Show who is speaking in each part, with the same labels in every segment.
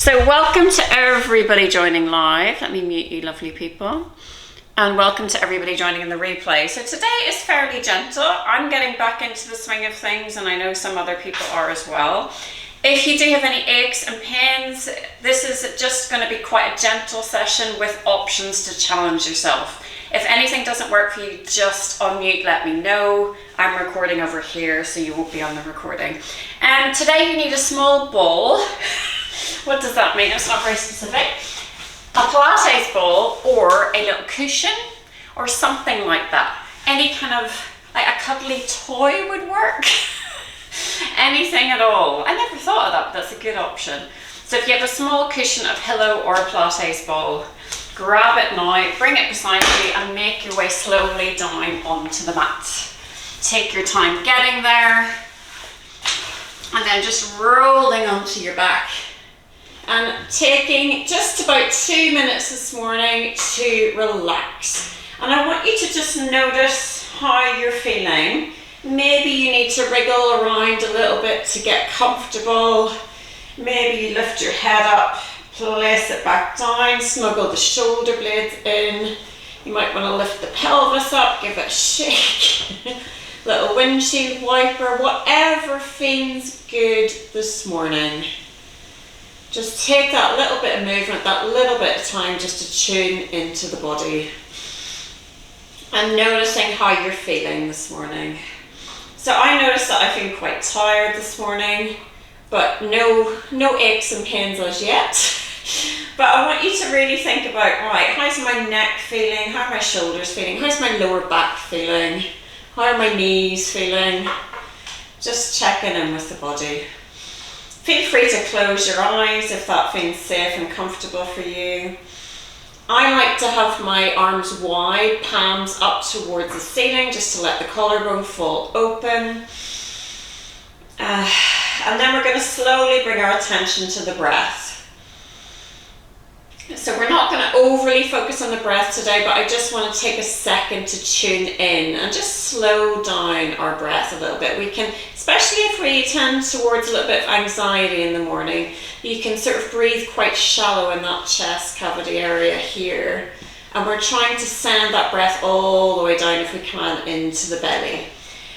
Speaker 1: So welcome to everybody joining live. Let me mute you lovely people. And welcome to everybody joining in the replay. So today is fairly gentle. I'm getting back into the swing of things and I know some other people are as well. If you do have any aches and pains, this is just going to be quite a gentle session with options to challenge yourself. If anything doesn't work for you, just unmute, let me know. I'm recording over here, so you won't be on the recording. And today you need a small ball. What does that mean? It's not very specific. A Pilates ball or a little cushion or something like that. Any kind of, like a cuddly toy would work. Anything at all. I never thought of that, but that's a good option. So if you have a small cushion, a pillow or a Pilates ball, grab it now, bring it beside you and make your way slowly down onto the mat. Take your time getting there and then just rolling onto your back. And taking just about 2 minutes this morning to relax. And I want you to just notice how you're feeling. Maybe you need to wriggle around a little bit to get comfortable. Maybe you lift your head up, place it back down, snuggle the shoulder blades in. You might want to lift the pelvis up, give it a shake. Little windshield wiper, whatever feels good this morning. Just take that little bit of movement, that little bit of time just to tune into the body. And noticing how you're feeling this morning. So I noticed that I feel quite tired this morning, but no aches and pains as yet. But I want you to really think about, right, how's my neck feeling? How are my shoulders feeling? How's my lower back feeling? How are my knees feeling? Just checking in with the body. Feel free to close your eyes if that feels safe and comfortable for you. I like to have my arms wide, palms up towards the ceiling, just to let the collarbone fall open. And then we're going to slowly bring our attention to the breath. So we're not going to overly focus on the breath today, but I just want to take a second to tune in and just slow down our breath a little bit. We can, especially if we tend towards a little bit of anxiety in the morning, you can sort of breathe quite shallow in that chest cavity area here. And we're trying to send that breath all the way down, if we can, into the belly.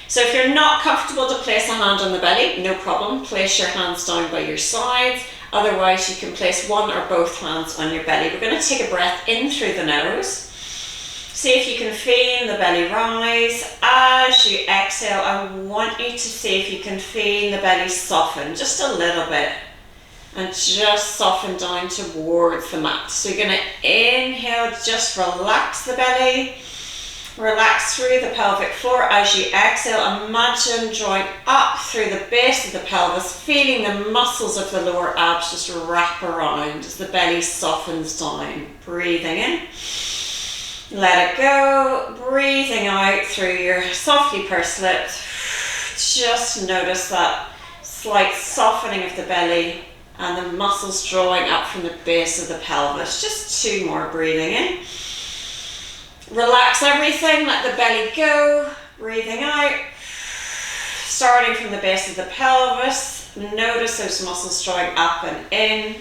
Speaker 1: So if you're not comfortable to place a hand on the belly, no problem. Place your hands down by your sides. Otherwise, you can place one or both hands on your belly. We're going to take a breath in through the nose. See if you can feel the belly rise. As you exhale, I want you to see if you can feel the belly soften just a little bit. And just soften down towards the mat. So you're going to inhale, just relax the belly. Relax through the pelvic floor. As you exhale, imagine drawing up through the base of the pelvis, feeling the muscles of the lower abs just wrap around as the belly softens down. Breathing in. Let it go. Breathing out through your softly pursed lips. Just notice that slight softening of the belly and the muscles drawing up from the base of the pelvis. Just 2 more. Breathing in. Relax everything, let the belly go, breathing out, starting from the base of the pelvis. Notice those muscles drawing up and in,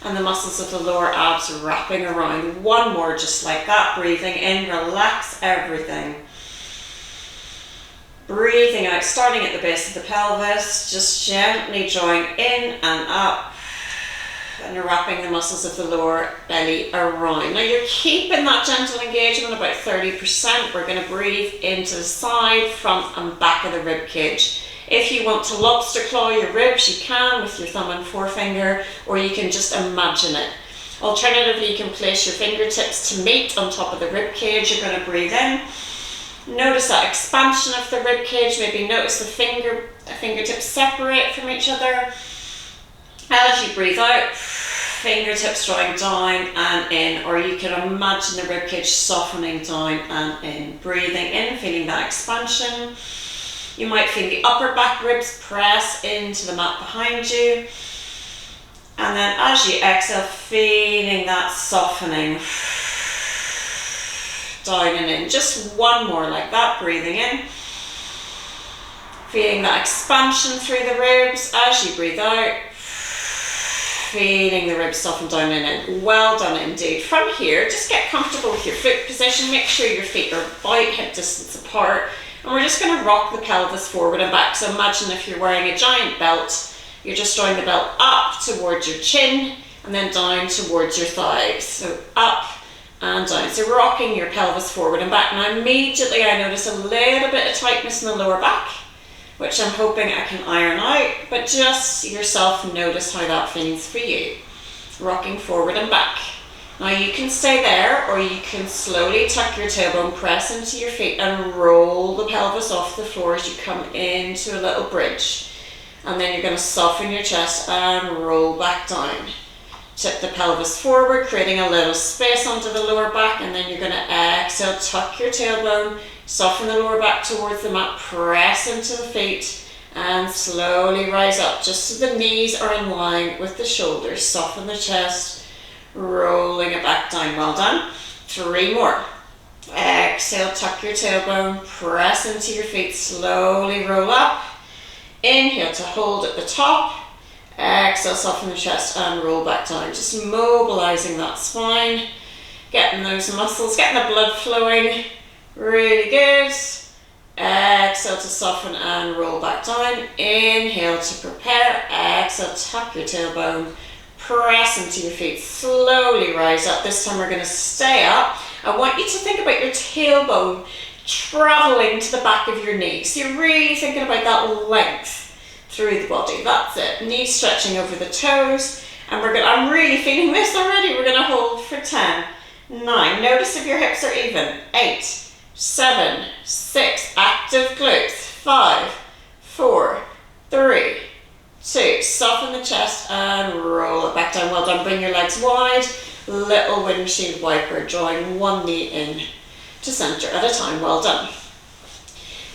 Speaker 1: and the muscles of the lower abs wrapping around. 1 more just like that, breathing in, relax everything. Breathing out, starting at the base of the pelvis, just gently drawing in and up, and wrapping the muscles of the lower belly around. Now you're keeping that gentle engagement about 30%. We're going to breathe into the side, front and back of the rib cage. If you want to lobster claw your ribs, you can with your thumb and forefinger, or you can just imagine it. Alternatively, you can place your fingertips to meet on top of the rib cage. You're going to breathe in. Notice that expansion of the rib cage. Maybe notice the fingertips separate from each other. As you breathe out, fingertips drawing down and in, or you can imagine the ribcage softening down and in. Breathing in, feeling that expansion. You might feel the upper back ribs press into the mat behind you. And then as you exhale, feeling that softening down and in. Just 1 more like that, breathing in. Feeling that expansion through the ribs as you breathe out. feeling the ribs soften down and in. Well done indeed. From here, just get comfortable with your foot position. Make sure your feet are about hip distance apart. And we're just going to rock the pelvis forward and back. So imagine if you're wearing a giant belt, you're just drawing the belt up towards your chin and then down towards your thighs. So up and down. So rocking your pelvis forward and back. Now immediately I notice a little bit of tightness in the lower back, which I'm hoping I can iron out, but just yourself notice how that feels for you. Rocking forward and back. Now you can stay there, or you can slowly tuck your tailbone, press into your feet and roll the pelvis off the floor as you come into a little bridge. And then you're going to soften your chest and roll back down. Tip the pelvis forward, creating a little space under the lower back, and then you're going to exhale, tuck your tailbone, soften the lower back towards the mat, press into the feet, and slowly rise up just so the knees are in line with the shoulders. Soften the chest, rolling it back down. Well done. 3 more. Exhale, tuck your tailbone, press into your feet, slowly roll up. Inhale to hold at the top. Exhale, soften the chest and roll back down. Just mobilizing that spine, getting those muscles, getting the blood flowing. Really good. Exhale to soften and roll back down. Inhale to prepare. Exhale, tuck your tailbone, press into your feet, slowly rise up. This time we're going to stay up. I want you to think about your tailbone traveling to the back of your knee. So you're really thinking about that length through the body. That's it. Knees stretching over the toes. And I'm really feeling this already. We're going to hold for 10, 9. Notice if your hips are even. 8, 7, 6. Active glutes. 5, 4, 3, 2. Soften the chest and roll it back down. Well done. Bring your legs wide. Little windshield wiper, drawing one knee in to center at a time. Well done.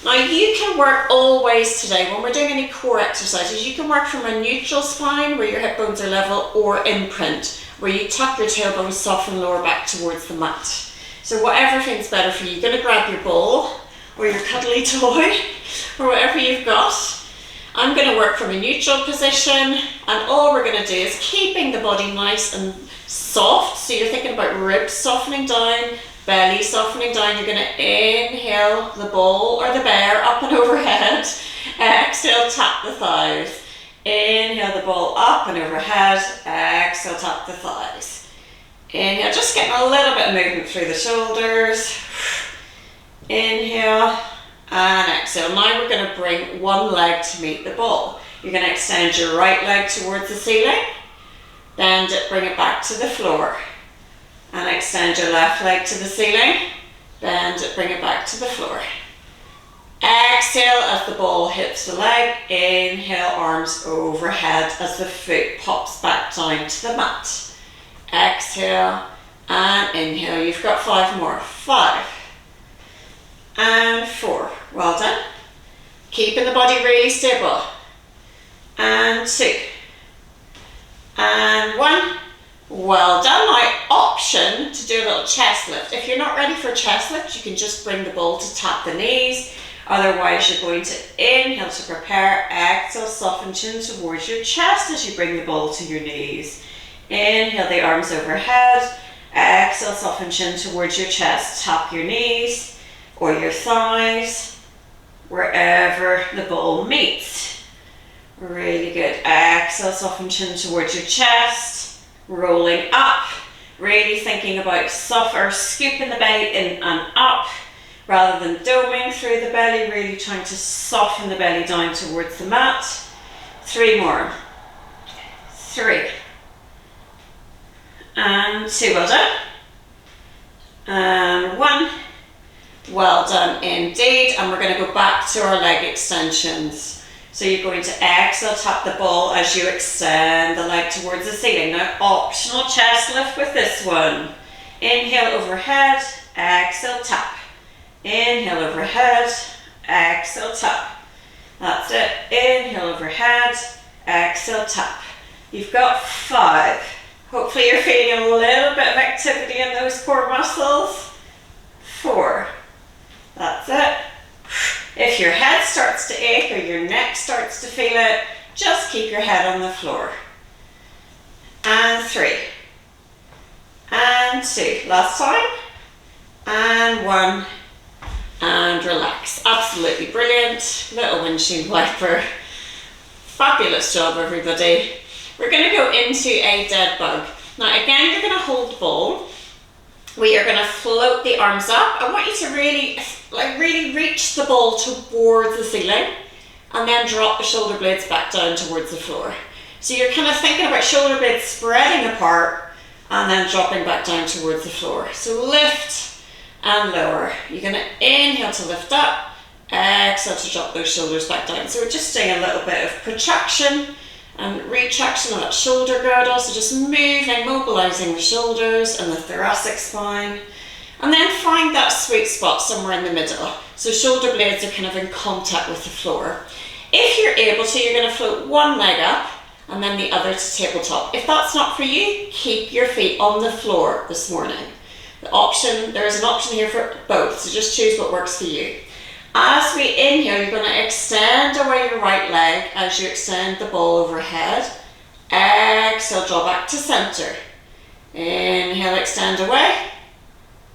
Speaker 1: Now you can work always today, when we're doing any core exercises, you can work from a neutral spine where your hip bones are level, or imprint where you tuck your tailbone, soften lower back towards the mat. So whatever feels better for you. You're going to grab your ball or your cuddly toy or whatever you've got. I'm going to work from a neutral position, and all we're going to do is keeping the body nice and soft. So you're thinking about ribs softening down, belly softening down. You're going to inhale the ball or the bear up and overhead. Exhale, tap the thighs. Inhale the ball up and overhead. Exhale, tap the thighs. Inhale, just getting a little bit of movement through the shoulders. Inhale and exhale. Now we're going to bring one leg to meet the ball. You're going to extend your right leg towards the ceiling. Bend it, bring it back to the floor. And extend your left leg to the ceiling. Bend it, bring it back to the floor. Exhale as the ball hits the leg. Inhale, arms overhead as the foot pops back down to the mat. Exhale and inhale. You've got 5 more. 5 and 4. Well done. Keeping the body really stable. And 2 and 1. Well done. Now, option to do a little chest lift. If you're not ready for a chest lift, you can just bring the ball to tap the knees. Otherwise, you're going to inhale to prepare. Exhale, soften chin towards your chest as you bring the ball to your knees. Inhale the arms overhead. Exhale, soften chin towards your chest. Tap your knees or your thighs, wherever the ball meets. Really good. Exhale, soften chin towards your chest. Rolling up. Really thinking about scooping the belly in and up, rather than doming through the belly. Really trying to soften the belly down towards the mat. 3 more. 3 and 2. Well done. And 1. Well done indeed. And we're going to go back to our leg extensions. So you're going to exhale, tap the ball as you extend the leg towards the ceiling. Now, optional chest lift with this one. Inhale overhead, exhale, tap. Inhale overhead, exhale, tap. That's it. Inhale overhead, exhale, tap. You've got 5. Hopefully you're feeling a little bit of activity in those core muscles. 4. That's it. If your head starts to ache or your neck starts to feel it, just keep your head on the floor. and 3, and 2. Last time, and 1, and relax. Absolutely brilliant. Little windshield wiper. Fabulous job, everybody. We're going to go into a dead bug. Now again, you're going to hold the ball. We are going to float the arms up. I want you to really reach the ball towards the ceiling and then drop the shoulder blades back down towards the floor. So you're kind of thinking about shoulder blades spreading apart and then dropping back down towards the floor. So lift and lower. You're going to inhale to lift up, exhale to drop those shoulders back down. So we're just doing a little bit of protraction and retraction of that shoulder girdle. So just moving, mobilizing the shoulders and the thoracic spine. And then find that sweet spot somewhere in the middle. So shoulder blades are kind of in contact with the floor. If you're able to, you're going to float one leg up and then the other to tabletop. If that's not for you, keep your feet on the floor this morning. There is an option here for both, so just choose what works for you. As we inhale, you're going to extend away your right leg as you extend the ball overhead. Exhale, draw back to center. Inhale, extend away.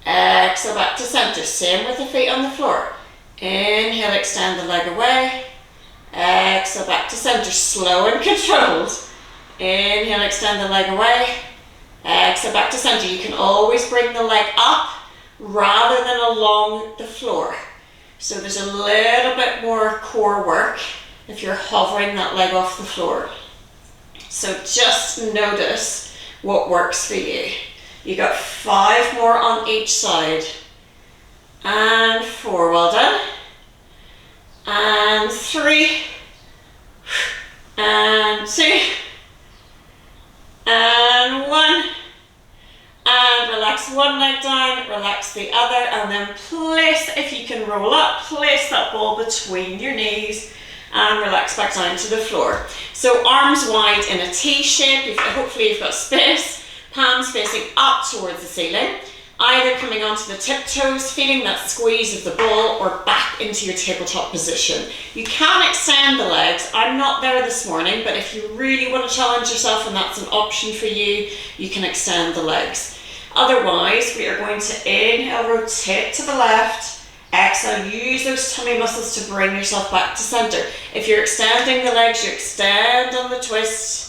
Speaker 1: Exhale, back to center. Same with the feet on the floor. Inhale, extend the leg away. Exhale, back to center. Slow and controlled. Inhale, extend the leg away. Exhale, back to center. You can always bring the leg up rather than along the floor. So there's a little bit more core work if you're hovering that leg off the floor. So just notice what works for you. You got 5 more on each side. And 4, well done. And 3, and 2, and 1, and relax one leg down, relax the other, and then place, if you can roll up, place that ball between your knees and relax back down to the floor. So arms wide in a T shape, hopefully you've got space, palms facing up towards the ceiling. Either coming onto the tiptoes, feeling that squeeze of the ball, or back into your tabletop position. You can extend the legs. I'm not there this morning, but if you really want to challenge yourself and that's an option for you, you can extend the legs. Otherwise, we are going to inhale, rotate to the left. Exhale, use those tummy muscles to bring yourself back to center. If you're extending the legs, you extend on the twist.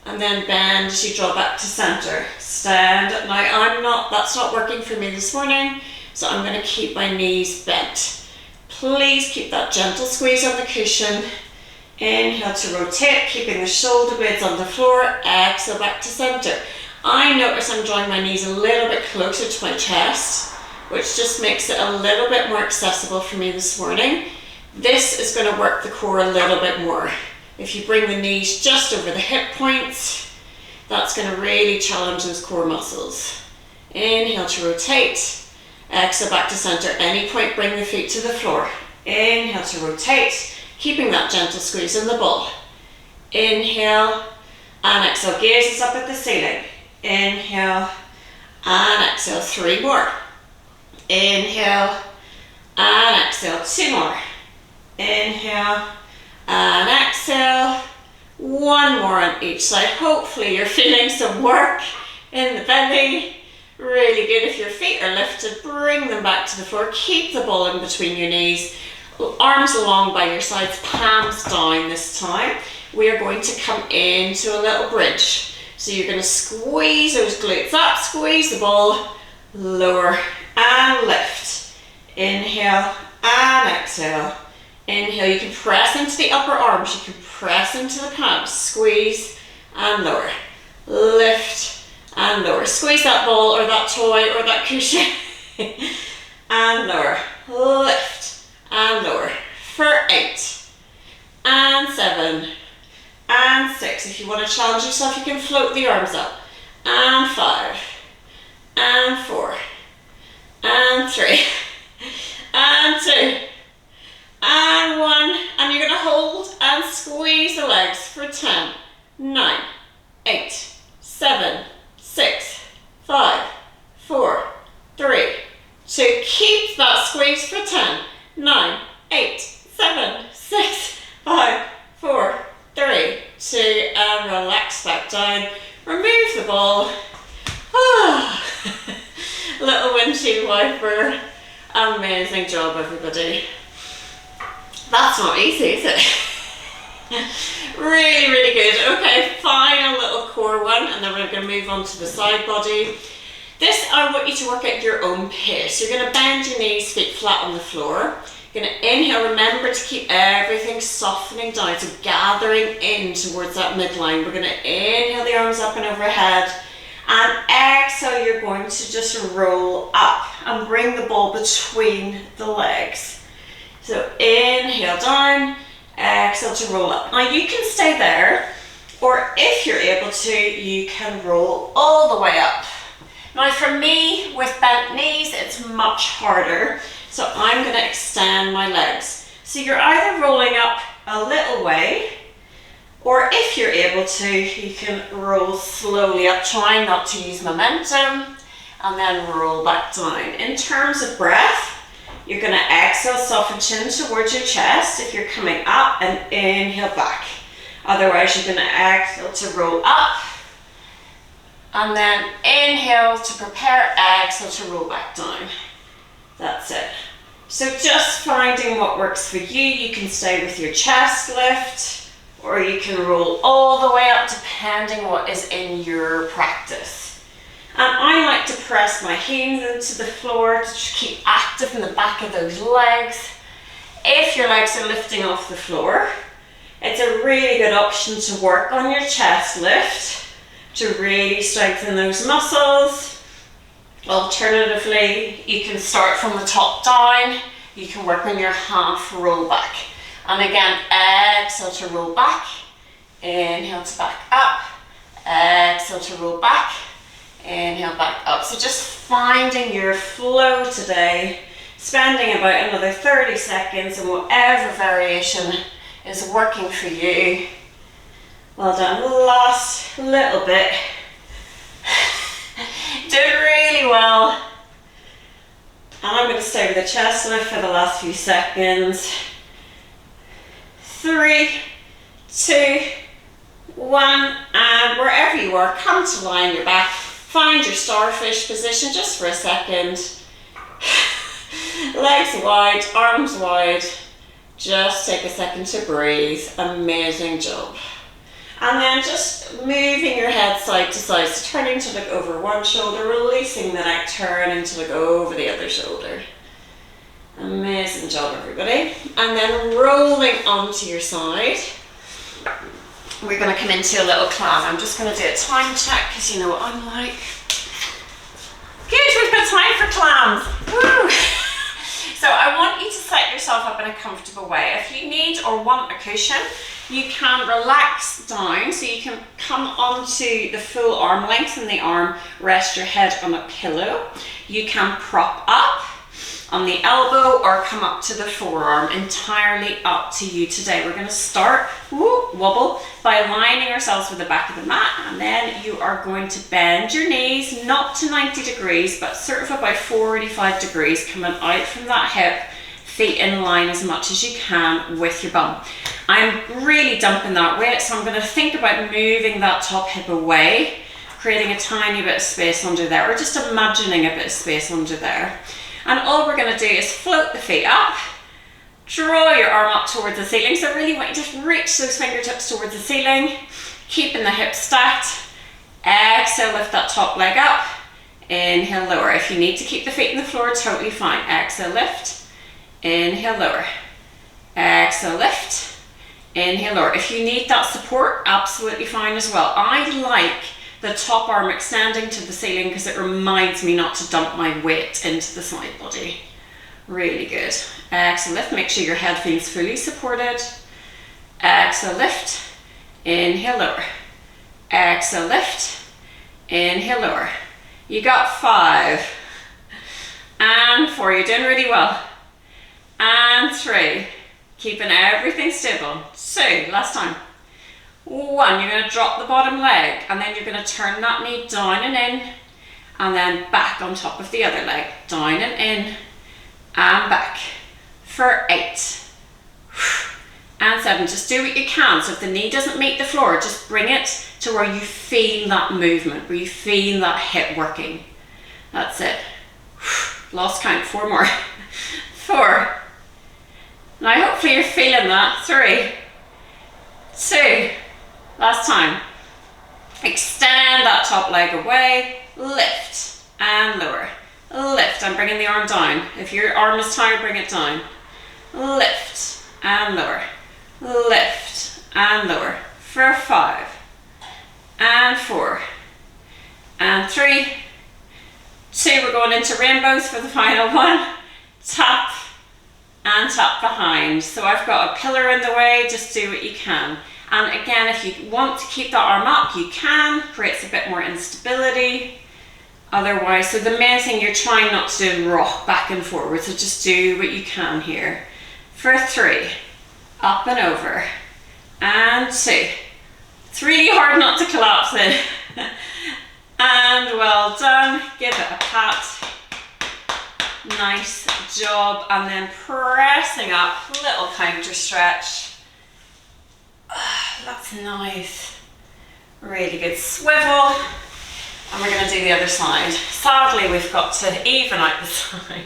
Speaker 1: And then bend as you draw back to center. Stand. Now that's not working for me this morning, so I'm going to keep my knees bent. Please keep that gentle squeeze on the cushion. Inhale to rotate, keeping the shoulder blades on the floor. Exhale back to center. I notice I'm drawing my knees a little bit closer to my chest, which just makes it a little bit more accessible for me this morning. This is going to work the core a little bit more. If you bring the knees just over the hip points, that's going to really challenge those core muscles. Inhale to rotate. Exhale back to center. Any point, bring the feet to the floor. Inhale to rotate, keeping that gentle squeeze in the ball. Inhale and exhale. Gaze up at the ceiling. Inhale and exhale. 3 more. Inhale and exhale. 2 more. Inhale and exhale. 1 more on each side. Hopefully you're feeling some work in the belly. Really good. If your feet are lifted, bring them back to the floor. Keep the ball in between your knees. Arms along by your sides, palms down this time. We are going to come into a little bridge. So you're going to squeeze those glutes up, squeeze the ball, lower and lift. Inhale and exhale. Inhale, you can press into the upper arms, you can press into the palms, squeeze and lower, lift and lower. Squeeze that ball or that toy or that cushion and lower, lift and lower for 8 and 7 and 6. If you want to challenge yourself, you can float the arms up, and 5 and 4 and 3 and 2 and 1, and you're going to hold and squeeze the legs for 10, 9, 8, 7, 6, 5, 4, 3, 2. Keep that squeeze for 10, 9, 8, 7, 6, 5, 4, 3, 2, and relax back down. Remove windshield wiper. Amazing job, everybody. That's not easy, is it? Really, really good. Okay, final little core one, and then we're going to move on to the side body. This, I want you to work at your own pace. You're going to bend your knees, feet flat on the floor. You're going to inhale. Remember to keep everything softening down, so gathering in towards that midline. We're going to inhale the arms up and overhead, and exhale, you're going to just roll up and bring the ball between the legs. So inhale down, exhale to roll up. Now you can stay there, or if you're able to, you can roll all the way up. Now for me, with bent knees, it's much harder. So I'm going to extend my legs. So you're either rolling up a little way, or if you're able to, you can roll slowly up, trying not to use momentum, and then roll back down. In terms of breath, you're going to exhale, soften chin towards your chest if you're coming up, and inhale back. Otherwise, you're going to exhale to roll up, and then inhale to prepare, exhale to roll back down. That's it. So just finding what works for you. You can stay with your chest lift, or you can roll all the way up depending what is in your practice. And I like to press my heels into the floor to keep active in the back of those legs. If your legs are lifting off the floor, it's a really good option to work on your chest lift to really strengthen those muscles. Alternatively, you can start from the top down. You can work on your half roll back. And again, exhale to roll back. Inhale to back up. Exhale to roll back. Inhale back up. So just finding your flow today, spending about another 30 seconds in whatever variation is working for you. Well done. Last little bit. Did really well. And I'm going to stay with the chest lift for the last few seconds. 3, 2, 1, and wherever you are, come to lie on your back. Find your starfish position just for a second. Legs wide, arms wide. Just take a second to breathe. Amazing job. And then just moving your head side to side, so turning to look over one shoulder, releasing the neck, turning to look over the other shoulder. Amazing job, everybody. And then rolling onto your side. We're going to come into a little clam. I'm just going to do a time check because you know what I'm like. Good, we've got time for clams. Woo! So I want you to set yourself up in a comfortable way. If you need or want a cushion, you can relax down so you can come onto the full arm length in the arm, rest your head on a pillow. You can prop up on the elbow or come up to the forearm, entirely up to you today. We're going to start, wobble, by aligning ourselves with the back of the mat, and then you are going to bend your knees, not to 90 degrees, but sort of about 45 degrees, coming out from that hip, feet in line as much as you can with your bum. I'm really dumping that weight, so I'm going to think about moving that top hip away, creating a tiny bit of space under there, or just imagining a bit of space under there. And all we're going to do is float the feet up, draw your arm up towards the ceiling. So really want you to reach those fingertips towards the ceiling, keeping the hips stacked. Exhale, lift that top leg up. Inhale, lower. If you need to keep the feet in the floor, totally fine. Exhale, lift. Inhale, lower. Exhale, lift. Inhale, lower. If you need that support, absolutely fine as well. I like the top arm extending to the ceiling because it reminds me not to dump my weight into the side body. Really good. Exhale, lift. Make sure your head feels fully supported. Exhale, lift. Inhale, lower. Exhale, lift. Inhale, lower. You got 5. And 4. You're doing really well. And 3. Keeping everything stable. 2. Last time. 1, you're going to drop the bottom leg, and then you're going to turn that knee down and in, and then back on top of the other leg, down and in, and back, for 8, and 7. Just do what you can. So if the knee doesn't meet the floor, just bring it to where you feel that movement, where you feel that hip working. That's it. Lost count, 4 more. 4. Now hopefully you're feeling that. 3, 2, last time. Extend that top leg away, lift and lower. Lift, I'm bringing the arm down. If your arm is tired, bring it down. Lift and lower. Lift and lower. For 5 and 4 and 3, 2, we're going into rainbows for the final one. Tap and tap behind. So I've got a pillar in the way, just do what you can. And again, if you want to keep that arm up, you can. Creates a bit more instability. Otherwise, so the main thing, you're trying not to rock back and forward, so just do what you can here. For 3, up and over, and 2. It's really hard not to collapse in. And well done, give it a pat. Nice job, and then pressing up, little counter stretch. That's nice. Really good swivel. And we're going to do the other side. Sadly, we've got to even out the side.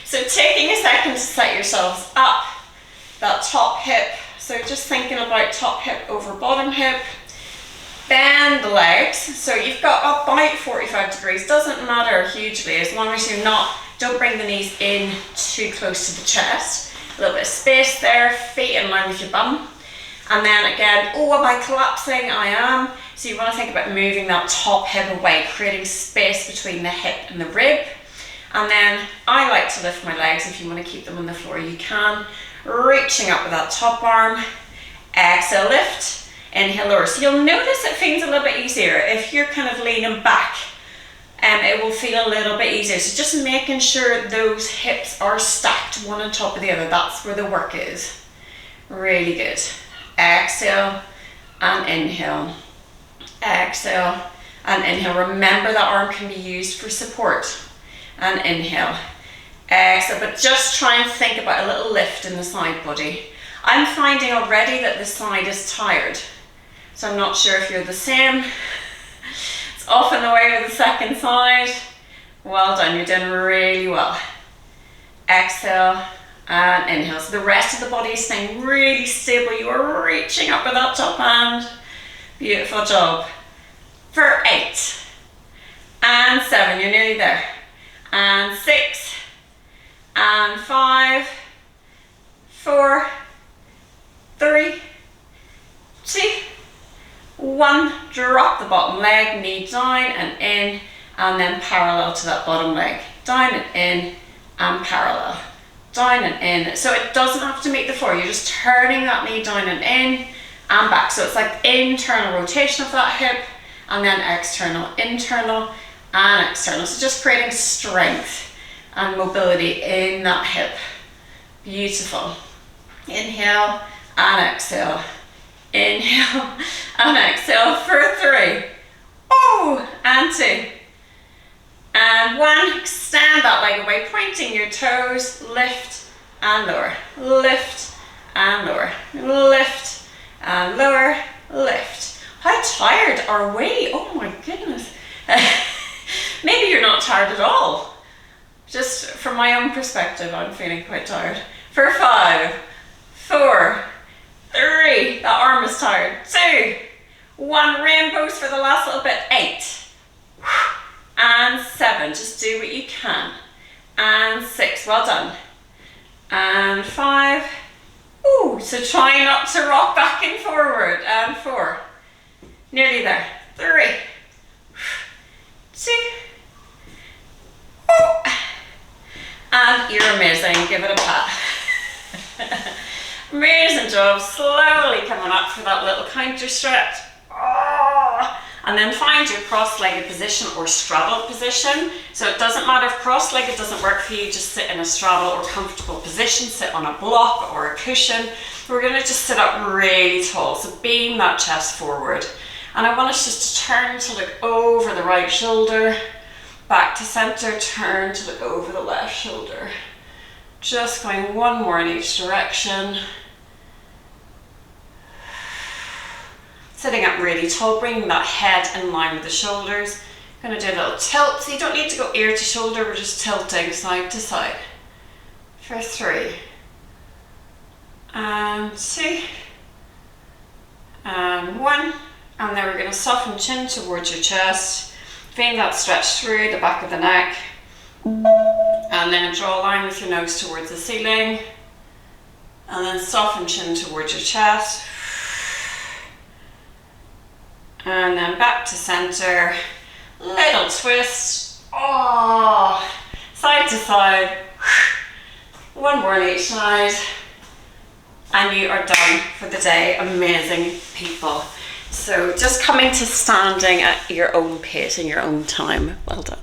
Speaker 1: So taking a second to set yourselves up, that top hip. So just thinking about top hip over bottom hip. Bend the legs. So you've got about 45 degrees. Doesn't matter hugely as long as you're not, don't bring the knees in too close to the chest. A little bit of space there, feet in line with your bum. And then again, oh, am I collapsing? I am. So you want to think about moving that top hip away, creating space between the hip and the rib. And then I like to lift my legs. If you want to keep them on the floor, you can. Reaching up with that top arm. Exhale, lift. Inhale, lower. So you'll notice it feels a little bit easier. If you're kind of leaning back, it will feel a little bit easier. So just making sure those hips are stacked one on top of the other. That's where the work is. Really good. Exhale and inhale. Exhale and inhale. Remember that arm can be used for support. And inhale. Exhale, but just try and think about a little lift in the side body. I'm finding already that this side is tired. So I'm not sure if you're the same. It's often the way with the second side. Well done, you're doing really well. Exhale and inhale. So the rest of the body is staying really stable. You are reaching up with that top hand. Beautiful job. For 8 and 7, you're nearly there. And 6 and 5, 4, 3, 2, 1. Drop the bottom leg, knee down and in, and then parallel to that bottom leg. Down and in, and parallel. Down and in. So it doesn't have to meet the floor. You're just turning that knee down and in and back. So it's like internal rotation of that hip, and then external, internal and external. So just creating strength and mobility in that hip. Beautiful. Inhale and exhale. Inhale and exhale for 3. Oh, and 2. And 1. Extend that leg away, pointing your toes. Lift and lower. Lift and lower. Lift and lower. Lift. How tired are we? Oh my goodness. Maybe you're not tired at all. Just from my own perspective, I'm feeling quite tired. For 5, 4, 3, that arm is tired. 2, 1, rainbows for the last little bit. 8, and 7, just do what you can. And 6, well done. And 5, ooh, so try not to rock back and forward. And 4, nearly there. 3, 2, and you're amazing. Give it a pat. Amazing job. Slowly coming up for that little counter stretch. Oh. And then find your cross-legged position or straddled position. So it doesn't matter if cross-legged doesn't work for you, just sit in a straddle or comfortable position, sit on a block or a cushion. We're going to just sit up really tall, so beam that chest forward. And I want us just to turn to look over the right shoulder, back to center, turn to look over the left shoulder. Just going one more in each direction. Sitting up really tall, bringing that head in line with the shoulders, Gonna do a little tilt. So you don't need to go ear to shoulder, we're just tilting side to side. For 3. And 2. And 1. And then we're gonna soften chin towards your chest. Feeling that stretch through the back of the neck. And then draw a line with your nose towards the ceiling. And then soften chin towards your chest. And then back to center. Little twist. Oh, side to side. 1 more on each side. And you are done for the day. Amazing, people. So just coming to standing at your own pace in your own time. Well done.